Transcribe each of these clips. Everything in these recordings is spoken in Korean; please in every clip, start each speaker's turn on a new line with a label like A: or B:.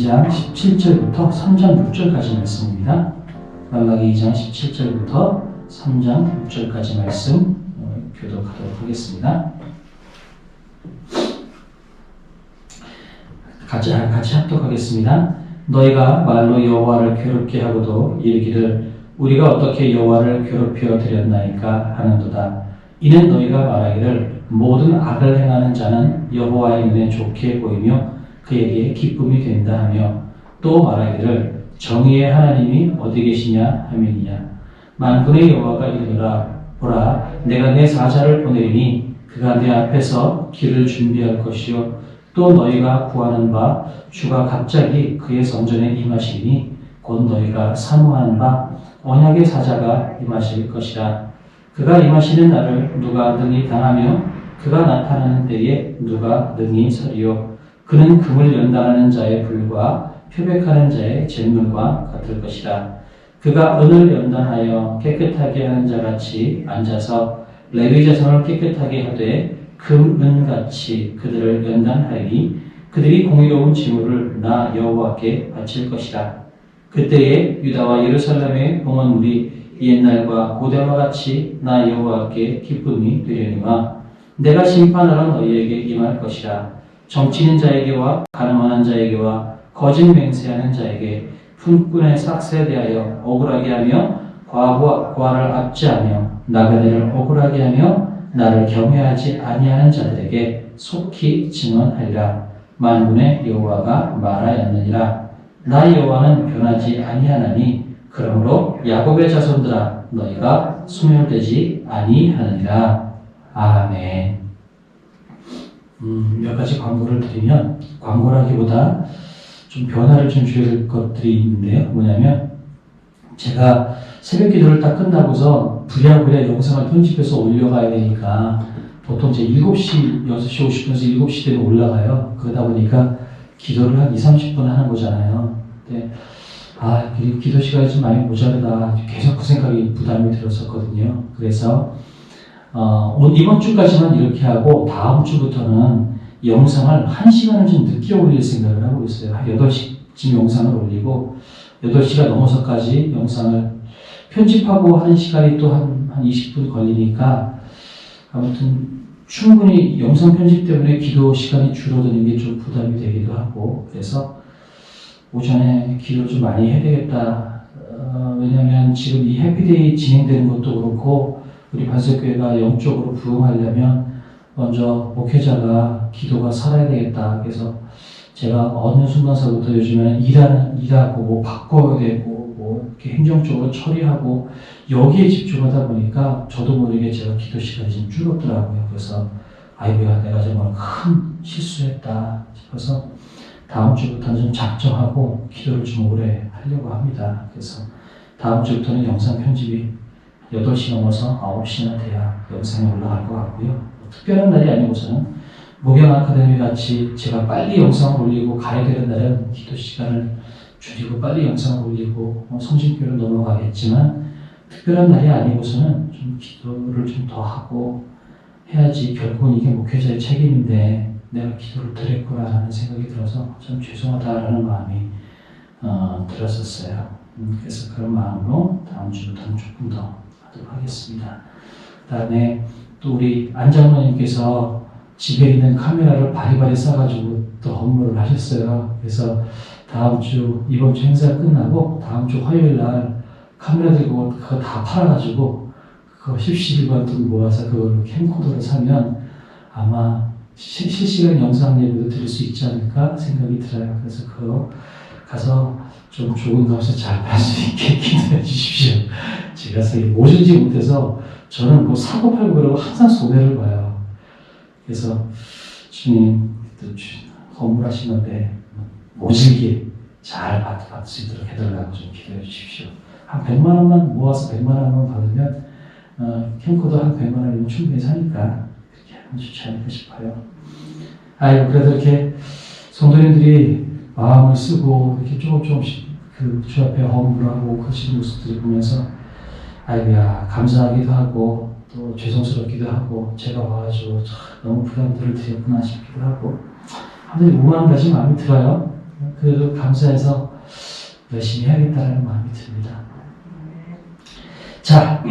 A: 2장 17절부터 3장 6절까지 말씀입니다. 말라기 2장 17절부터 3장 6절까지 말씀 교독하도록 하겠습니다. 같이 합독하겠습니다. 너희가 말로 여호와를 괴롭게 하고도 이르기를 우리가 어떻게 여호와를 괴롭혀 드렸나이까 하는도다. 이는 너희가 말하기를 모든 악을 행하는 자는 여호와의 눈에 좋게 보이며 그에게 기쁨이 된다 하며 또 말하기를 정의의 하나님이 어디 계시냐 하밀이냐. 만군의 여호와가 이르노라 보라 내가 내 사자를 보내리니 그가 내 앞에서 길을 준비할 것이요 또 너희가 구하는 바 주가 갑자기 그의 성전에 임하시니 곧 너희가 사모하는 바 언약의 사자가 임하실 것이라. 그가 임하시는 날을 누가 능히 당하며 그가 나타나는 때에 누가 능히 서리요. 그는 금을 연단하는 자의 불과 표백하는 자의 잿물과 같을 것이라. 그가 은을 연단하여 깨끗하게 하는 자같이 앉아서 레위 자손을 깨끗하게 하되 금, 은같이 그들을 연단하리니 그들이 공의로운 징후를 나 여호와께 바칠 것이라. 그때에 유다와 예루살렘의 봉헌물이 옛날과 고대와 같이 나 여호와께 기쁨이 되려니와 내가 심판하러 너희에게 임할 것이라. 정치는 자에게와 가늠하는 자에게와 거짓 맹세하는 자에게 품꾼의 삭세에 대하여 억울하게 하며 과부와 과를 압제하며 나그네를 억울하게 하며 나를 경외하지 아니하는 자들에게 속히 증언하리라. 만군의 여호와가 말하였느니라. 나 여호와는 변하지 아니하나니 그러므로 야곱의 자손들아 너희가 소멸되지 아니하느니라. 아멘. 몇 가지 광고를 드리면 광고라기보다 좀 변화를 좀 줘야 될 것들이 있는데요. 뭐냐면 제가 새벽 기도를 딱 끝나고서 부랴부랴 영상을 편집해서 올려가야 되니까 보통 제 7시, 6시 50분에서 7시 되면 올라가요. 그러다 보니까 기도를 한 2, 30분 하는 거잖아요. 근데 기도 시간이 좀 많이 모자르다. 계속 그 생각이 부담이 들었었거든요. 그래서 이번 주까지만 이렇게 하고 다음 주부터는 영상을 1시간을 좀 늦게 올릴 생각을 하고 있어요. 한 8시쯤 영상을 올리고 8시가 넘어서까지 영상을 편집하고 하는 시간이 또 한 20분 걸리니까 아무튼 충분히 영상 편집 때문에 기도 시간이 줄어드는 게 좀 부담이 되기도 하고 그래서 오전에 기도를 좀 많이 해야 되겠다. 왜냐하면 지금 이 해피데이 진행되는 것도 그렇고 우리 반석교회가 영적으로 부흥하려면 먼저 목회자가 기도가 살아야 되겠다. 그래서 제가 어느 순간서부터 요즘에는 일하고 뭐 바꿔야 되고 뭐 이렇게 행정적으로 처리하고 여기에 집중하다 보니까 저도 모르게 제가 기도 시간이 좀 줄었더라고요. 그래서 아이고야 내가 정말 큰 실수했다 싶어서 다음 주부터는 좀 작정하고 기도를 좀 오래 하려고 합니다. 그래서 다음 주부터는 영상 편집이 8시 넘어서 9시나 돼야 영상이 올라갈 것 같고요. 특별한 날이 아니고서는 목양 아카데미 같이 제가 빨리 영상을 올리고 가야 되는 날은 기도 시간을 줄이고 빨리 영상을 올리고 성신교로 넘어가겠지만 특별한 날이 아니고서는 좀 기도를 좀 더 하고 해야지. 결국은 이게 목회자의 책임인데 내가 기도를 드렸구나라는 생각이 들어서 참 죄송하다라는 마음이 들었었어요. 그래서 그런 마음으로 다음 주부터는 조금 더 하도록 하겠습니다. 그 다음에 또 우리 안 장로님께서 집에 있는 카메라를 바리바리 싸가지고 또 업무를 하셨어요. 그래서 이번 주 행사 끝나고 다음 주 화요일 날 카메라 들고 그거 다 팔아가지고 그거 10일간 돈 모아서 그 캠코더를 사면 아마 실시간 영상 예배도 드릴 수 있지 않을까 생각이 들어요. 그래서 그거 가서 좀 좋은 값에 잘 팔 수 있게 기도해 주십시오. 제가 모시지 못해서 저는 뭐 사고 팔고 그러고 항상 손해를 봐요. 그래서 주님 건물하시는데 모질게 잘 받을 수 있도록 해달라고 좀 기도해 주십시오. 한 100만 원만 모아서 100만 원만 받으면 캠코더 한 100만 원이면 충분히 사니까 그렇게 하면 좋지 않을까 싶어요. 그래도 이렇게 성도님들이 마음을 쓰고 이렇게 조금씩 그 주 앞에 허물하고 거치는 모습들을 보면서 감사하기도 하고 또 죄송스럽기도 하고 제가 와가지고 너무 부담들을 드렸구나 싶기도 하고 아무튼 우울한 다시 마음이 들어요. 그래도 감사해서 열심히 해야겠다는 마음이 듭니다. 자,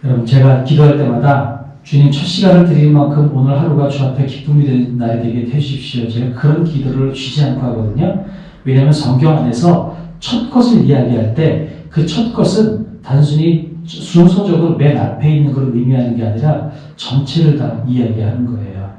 A: 여러분 제가 기도할 때마다 주님 첫 시간을 드릴 만큼 오늘 하루가 주 앞에 기쁨이 되는 날이 되게 해주십시오. 제가 그런 기도를 쉬지 않고 하거든요. 왜냐하면 성경 안에서 첫 것을 이야기할 때 그 첫 것은 단순히 순서적으로 맨 앞에 있는 걸 의미하는 게 아니라 전체를 다 이야기하는 거예요.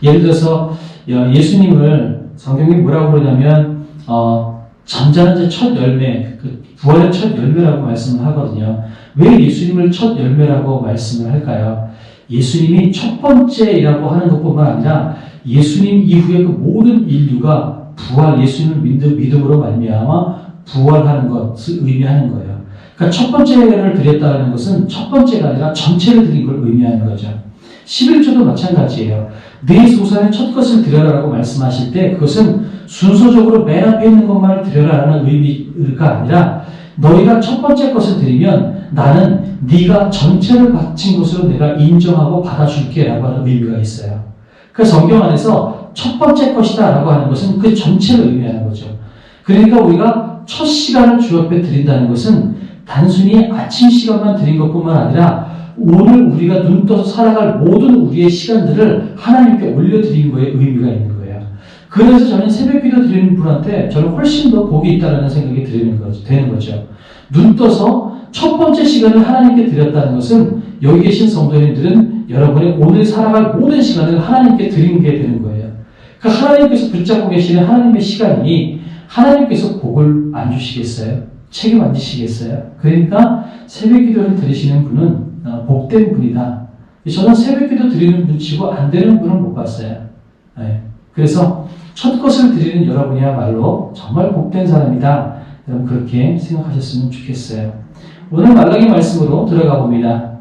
A: 예를 들어서 예수님을 성경이 뭐라고 그러냐면 잠자는 첫 열매, 그 부활의 첫 열매라고 말씀을 하거든요. 왜 예수님을 첫 열매라고 말씀을 할까요? 예수님이 첫 번째라고 하는 것뿐만 아니라 예수님 이후에 그 모든 인류가 예수님을 믿음으로 말미암아 부활하는 것을 의미하는 거예요. 그러니까 첫 번째를 드렸다는 것은 첫 번째가 아니라 전체를 드린 걸 의미하는 거죠. 11조도 마찬가지예요. 네 소산의 첫 것을 드려라라고 말씀하실 때 그것은 순서적으로 맨 앞에 있는 것만을 드려라라는 의미가 아니라 너희가 첫 번째 것을 드리면 나는 네가 전체를 바친 것으로 내가 인정하고 받아줄게 라고 하는 의미가 있어요. 그 성경 안에서 첫 번째 것이다 라고 하는 것은 그 전체를 의미하는 거죠. 그러니까 우리가 첫 시간을 주 앞에 드린다는 것은 단순히 아침 시간만 드린 것뿐만 아니라 오늘 우리가 눈 떠서 살아갈 모든 우리의 시간들을 하나님께 올려드린 거에 의미가 있는 거예요. 그래서 저는 새벽 기도 드리는 분한테 저는 훨씬 더 복이 있다는 생각이 되는 거죠. 눈 떠서 첫 번째 시간을 하나님께 드렸다는 것은 여기 계신 성도님들은 여러분의 오늘 살아갈 모든 시간을 하나님께 드린 게 되는 거예요. 그러니까 하나님께서 붙잡고 계시는 하나님의 시간이 하나님께서 복을 안 주시겠어요? 책임 안 지시겠어요? 그러니까 새벽 기도를 드리시는 분은 복된 분이다. 저는 새벽 기도 드리는 분 치고 안 되는 분은 못 봤어요. 네. 그래서 첫 것을 드리는 여러분이야말로 정말 복된 사람이다. 여러분 그렇게 생각하셨으면 좋겠어요. 오늘 말라기 말씀으로 들어가 봅니다.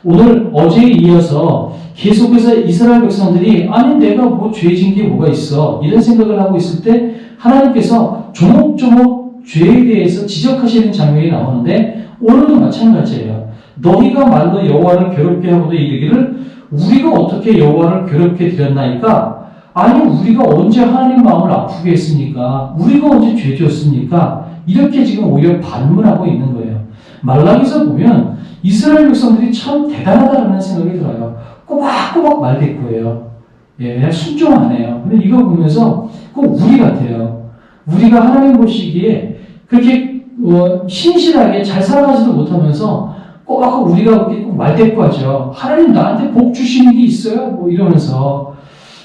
A: 오늘 어제에 이어서 계속해서 이스라엘 백성들이 아니 내가 뭐 죄진 게 뭐가 있어 이런 생각을 하고 있을 때 하나님께서 조목조목 죄에 대해서 지적하시는 장면이 나오는데 오늘도 마찬가지예요. 너희가 말로 여호와를 괴롭게 하고도 이르기를 우리가 어떻게 여호와를 괴롭게 드렸나이까? 아니 우리가 언제 하나님 마음을 아프게 했습니까? 우리가 언제 죄 지었습니까? 이렇게 지금 오히려 반문하고 있는 거예요. 말라기서 보면 이스라엘 백성들이 참 대단하다는 생각이 들어요. 꼬박꼬박 말대꾸예요. 예, 그냥 순종하네요. 근데 이거 보면서 꼭 우리 같아요. 우리가 하나님 보시기에 그렇게 신실하게 잘 살아가지도 못하면서 꼬박꼬박 우리가 꼭 말대꾸하죠. 하나님 나한테 복 주시는 게 있어요? 뭐 이러면서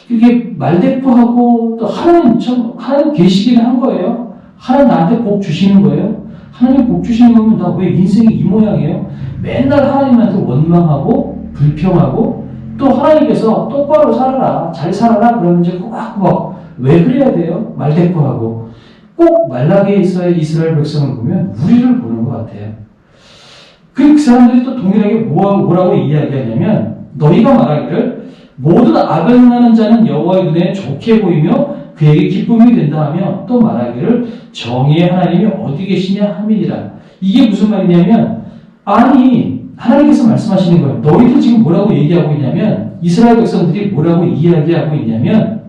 A: 이게 말대꾸하고 또 하나님 계시기는 한 거예요. 하나님 나한테 복 주시는 거예요. 하나님 복 주시는 거면 나 왜 인생이 이 모양이에요? 맨날 하나님한테 원망하고 불평하고 또 하나님께서 똑바로 살아라, 잘 살아라 그러면 이제 꼬박꼬박 왜 그래야 돼요? 말대꾸하고 꼭 말라기에서의 이스라엘 백성을 보면 우리를 보는 것 같아요. 그 사람들이 또 동일하게 뭐라고 이야기하냐면 너희가 말하기를 모든 악을 행하는 자는 여호와의 눈에 좋게 보이며 그에게 기쁨이 된다 하며 또 말하기를 정의의 하나님이 어디 계시냐 함이니라. 이게 무슨 말이냐면 아니 하나님께서 말씀하시는 거예요. 너희들 지금 뭐라고 얘기하고 있냐면 이스라엘 백성들이 뭐라고 이야기하고 있냐면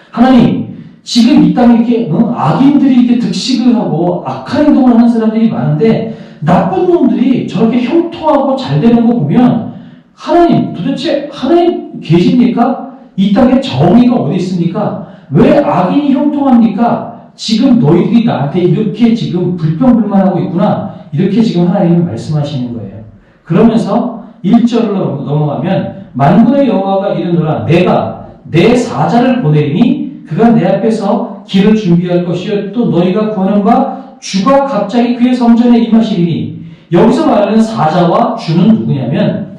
A: 하나님 지금 이 땅에 이렇게 악인들이 이렇게 득식을 하고 악한 행동을 하는 사람들이 많은데 나쁜 놈들이 저렇게 형통하고 잘 되는 거 보면 하나님 도대체 하나님 계십니까? 이 땅에 정의가 어디 있습니까? 왜 악인이 형통합니까? 지금 너희들이 나한테 이렇게 지금 불평불만하고 있구나. 이렇게 지금 하나님이 말씀하시는 거예요. 그러면서 1절로 넘어가면 만군의 여호와가 이르노라 내가 내 사자를 보내리니 그가 내 앞에서 길을 준비할 것이요 또 너희가 구하는 바 주가 갑자기 그의 성전에 임하시리니 여기서 말하는 사자와 주는 누구냐면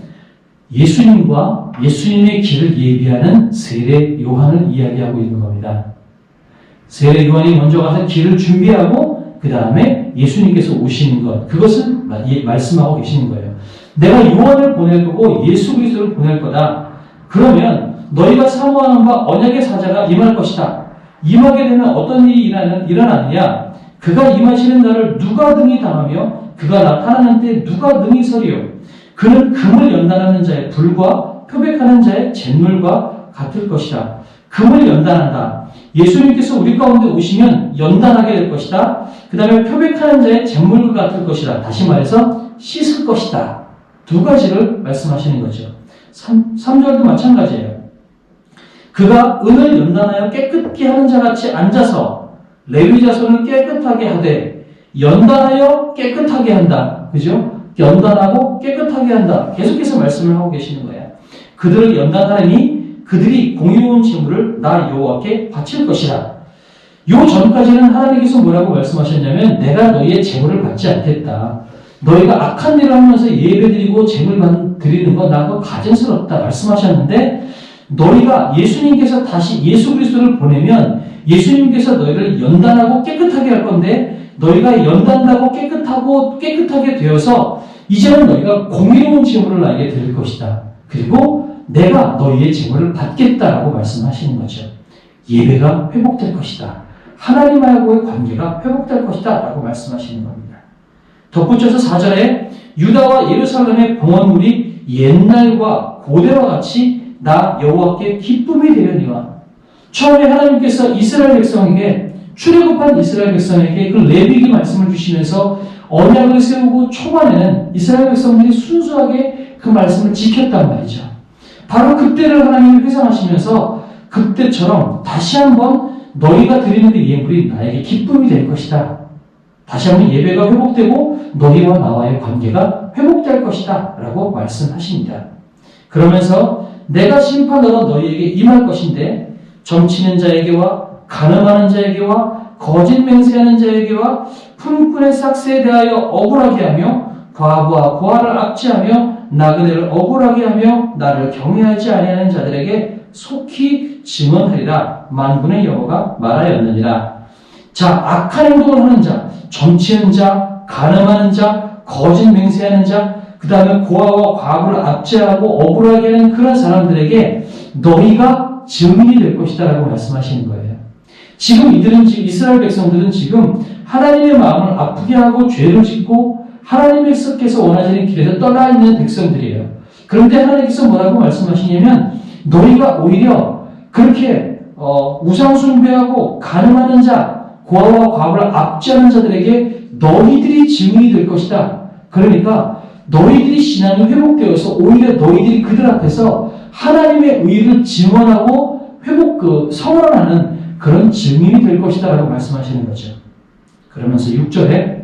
A: 예수님과 예수님의 길을 예비하는 세례 요한을 이야기하고 있는 겁니다. 세례 요한이 먼저 가서 길을 준비하고 그 다음에 예수님께서 오시는 것 그것을 말씀하고 계시는 거예요. 내가 요한을 보낼 거고 예수 그리스도를 보낼 거다. 그러면 너희가 사모하는 바 언약의 사자가 임할 것이다. 임하게 되면 어떤 일이 일어나느냐? 그가 임하시는 날을 누가 능히 당하며 그가 나타나는 때 누가 능히 서리요? 그는 금을 연단하는 자의 불과 표백하는 자의 잿물과 같을 것이다. 금을 연단한다. 예수님께서 우리 가운데 오시면 연단하게 될 것이다. 그 다음에 표백하는 자의 잿물과 같을 것이다. 다시 말해서 씻을 것이다. 두 가지를 말씀하시는 거죠. 3절도 마찬가지예요. 그가 은을 연단하여 깨끗게 하는 자같이 앉아서 레위 자손을 깨끗하게 하되 연단하여 깨끗하게 한다. 그죠? 연단하고 깨끗하게 한다. 계속해서 말씀을 하고 계시는 거예요. 그들을 연단하니 그들이 공의로운 제물을 나 여호와께 바칠 것이라. 요 전까지는 하나님께서 뭐라고 말씀하셨냐면 내가 너희의 제물을 받지 않겠다. 너희가 악한 일을 하면서 예배드리고 제물 드리는 거 나 그거 가증스럽다 말씀하셨는데 너희가 예수님께서 다시 예수 그리스도를 보내면 예수님께서 너희를 연단하고 깨끗하게 할 건데 너희가 연단하고 깨끗하게 되어서 이제는 너희가 공의로운 제물을 나에게 드릴 것이다. 그리고 내가 너희의 제물을 받겠다라고 말씀하시는 거죠. 예배가 회복될 것이다. 하나님하고의 관계가 회복될 것이다 라고 말씀하시는 겁니다. 덧붙여서 4절에 유다와 예루살렘의 봉헌물이 옛날과 고대와 같이 나 여호와께 기쁨이 되려니와. 처음에 하나님께서 이스라엘 백성에게 출애굽한 이스라엘 백성에게 그 레위기 말씀을 주시면서 언약을 세우고 초반에는 이스라엘 백성들이 순수하게 그 말씀을 지켰단 말이죠. 바로 그때를 하나님이 회상하시면서 그때처럼 다시 한번 너희가 드리는 그 예물이 나에게 기쁨이 될 것이다. 다시 한번 예배가 회복되고 너희와 나와의 관계가 회복될 것이다 라고 말씀하십니다. 그러면서 내가 심판하러 너희에게 임할 것인데 점치는 자에게와 간음하는 자에게와 거짓 맹세하는 자에게와 품꾼의 삭세에 대하여 억울하게 하며 과부와 고아를 압제하며 나그네를 억울하게 하며 나를 경외하지 아니하는 자들에게 속히 증언하리라. 만군의 여호와가 말하였느니라. 자, 악한 행동을 하는 자, 점치는 자, 간음하는 자, 거짓 맹세하는 자, 그 다음에 고아와 과부를 압제하고 억울하게 하는 그런 사람들에게 너희가 증인이 될 것이다 라고 말씀하시는 거예요. 지금 이스라엘 백성들은 지금 하나님의 마음을 아프게 하고 죄를 짓고 하나님께서 원하시는 길에서 떠나 있는 백성들이에요. 그런데 하나님께서 뭐라고 말씀하시냐면 너희가 오히려 그렇게 우상 숭배하고 간음하는 자, 고아와 과부를 압제하는 자들에게 너희들이 증인이 될 것이다. 그러니까 너희들이 신앙이 회복되어서 오히려 너희들이 그들 앞에서 하나님의 의를 증언하고 선언하는 그런 증인이 될 것이다 라고 말씀하시는 거죠. 그러면서 6절에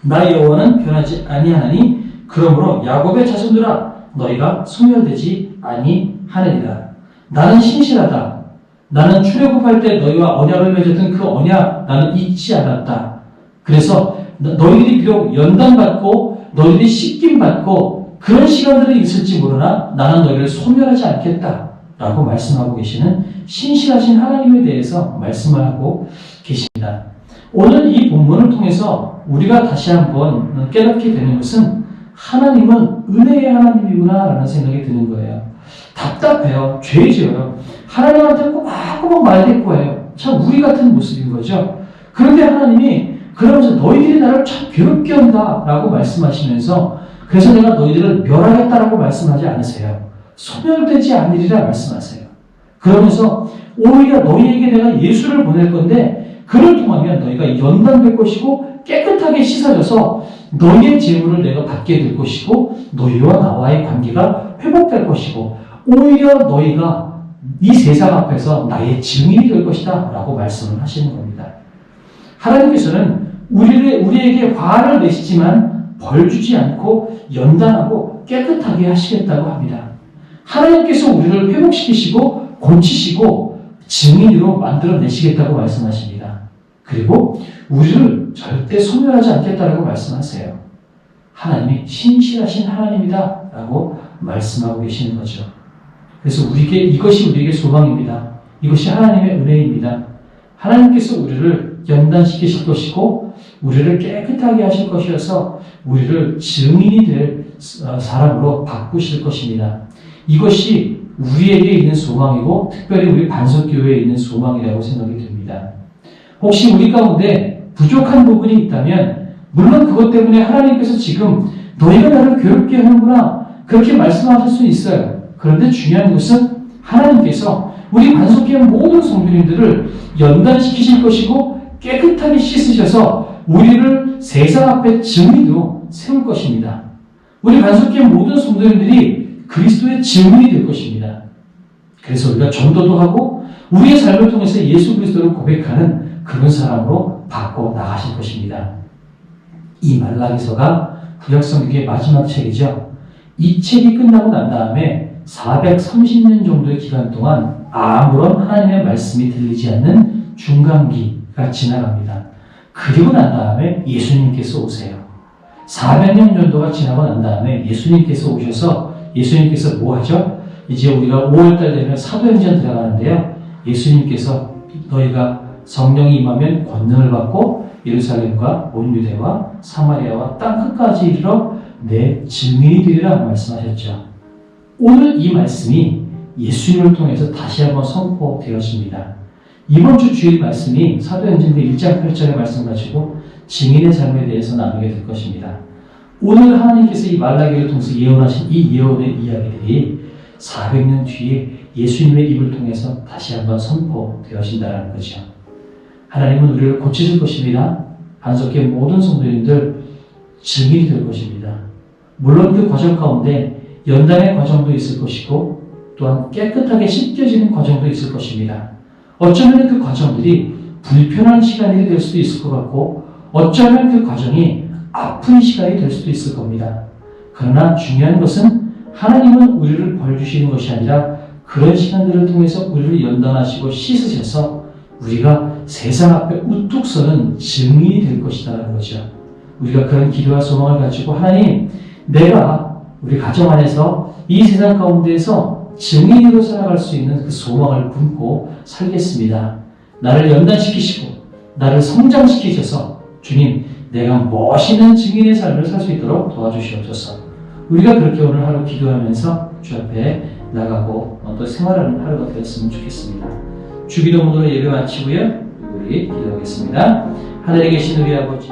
A: 나의 여호와는 변하지 아니하나니 그러므로 야곱의 자손들아 너희가 소멸되지 아니하느니라. 나는 신실하다. 나는 출애굽할 때 너희와 언약을 맺었던 그 언약 나는 잊지 않았다. 그래서 너희들이 비록 연단받고 너희들이 씻김받고 그런 시간들이 있을지 모르나 나는 너희를 소멸하지 않겠다 라고 말씀하고 계시는 신실하신 하나님에 대해서 말씀을 하고 계십니다. 오늘 이 본문을 통해서 우리가 다시 한번 깨닫게 되는 것은 하나님은 은혜의 하나님이구나 라는 생각이 드는 거예요. 답답해요. 죄 지어요. 하나님한테 꼬박꼬박 말대꾸해요. 참 우리 같은 모습인 거죠. 그런데 하나님이 그러면서 너희들이 나를 참 괴롭게 한다 라고 말씀하시면서 그래서 내가 너희들을 멸하겠다라고 말씀하지 않으세요. 소멸되지 않으리라 말씀하세요. 그러면서 오히려 너희에게 내가 예수를 보낼 건데 그를 통하면 너희가 연단될 것이고 깨끗하게 씻어져서 너희의 재물을 내가 받게 될 것이고 너희와 나와의 관계가 회복될 것이고 오히려 너희가 이 세상 앞에서 나의 증인이 될 것이다 라고 말씀을 하시는 겁니다. 하나님께서는 우리에게 화를 내시지만 벌 주지 않고 연단하고 깨끗하게 하시겠다고 합니다. 하나님께서 우리를 회복시키시고 고치시고 증인으로 만들어내시겠다고 말씀하십니다. 그리고 우리를 절대 소멸하지 않겠다라고 말씀하세요. 하나님이 신실하신 하나님이다 라고 말씀하고 계시는 거죠. 그래서 이것이 우리에게 소망입니다. 이것이 하나님의 은혜입니다. 하나님께서 우리를 연단시키실 것이고 우리를 깨끗하게 하실 것이어서 우리를 증인이 될 사람으로 바꾸실 것입니다. 이것이 우리에게 있는 소망이고 특별히 우리 반석교회에 있는 소망이라고 생각이 듭니다. 혹시 우리 가운데 부족한 부분이 있다면 물론 그것 때문에 하나님께서 지금 너희가 나를 괴롭게 하는구나 그렇게 말씀하실 수 있어요. 그런데 중요한 것은 하나님께서 우리 반석교회 모든 성도님들을 연단시키실 것이고 깨끗하게 씻으셔서 우리를 세상 앞에 증인으로 세울 것입니다. 우리 반석교회 모든 성도님들이 그리스도의 증인이 될 것입니다. 그래서 우리가 전도도 하고 우리의 삶을 통해서 예수 그리스도를 고백하는 그런 사람으로 바꿔 나가실 것입니다. 이 말라기서가 구약성경의 마지막 책이죠. 이 책이 끝나고 난 다음에 430년 정도의 기간 동안 아무런 하나님의 말씀이 들리지 않는 중간기가 지나갑니다. 그리고 난 다음에 예수님께서 오세요. 400년 정도가 지나고 난 다음에 예수님께서 오셔서 예수님께서 뭐 하죠? 이제 우리가 5월달 되면 사도행전 들어가는데요. 예수님께서 너희가 성령이 임하면 권능을 받고 예루살렘과 온 유대와 사마리아와 땅끝까지 이르러 내 증인이 되리라 말씀하셨죠. 오늘 이 말씀이 예수님을 통해서 다시 한번 선포되어집니다. 이번 주 주일 말씀이 사도행전 1장 8절의 말씀 가지고 증인의 삶에 대해서 나누게 될 것입니다. 오늘 하나님께서 이 말라기를 통해서 예언하신 이 예언의 이야기들이 400년 뒤에 예수님의 입을 통해서 다시 한번 선포되어진다는 거죠. 하나님은 우리를 고치실 것입니다. 반석교회 모든 성도님들 증인이 될 것입니다. 물론 그 과정 가운데 연단의 과정도 있을 것이고 또한 깨끗하게 씻겨지는 과정도 있을 것입니다. 어쩌면 그 과정들이 불편한 시간이 될 수도 있을 것 같고 어쩌면 그 과정이 아픈 시간이 될 수도 있을 겁니다. 그러나 중요한 것은 하나님은 우리를 벌 주시는 것이 아니라 그런 시간들을 통해서 우리를 연단하시고 씻으셔서 우리가 세상 앞에 우뚝 서는 증인이 될 것이라는 거죠. 우리가 그런 기도와 소망을 가지고 하나님, 내가 우리 가정 안에서 이 세상 가운데에서 증인으로 살아갈 수 있는 그 소망을 품고 살겠습니다. 나를 연단시키시고 나를 성장시키셔서 주님, 내가 멋있는 증인의 삶을 살 수 있도록 도와주시옵소서. 우리가 그렇게 오늘 하루 기도하면서 주 앞에 나가고 또 생활하는 하루가 되었으면 좋겠습니다. 주기도문으로 예배 마치고요. 우리 기도하겠습니다. 하늘에 계신 우리 아버지,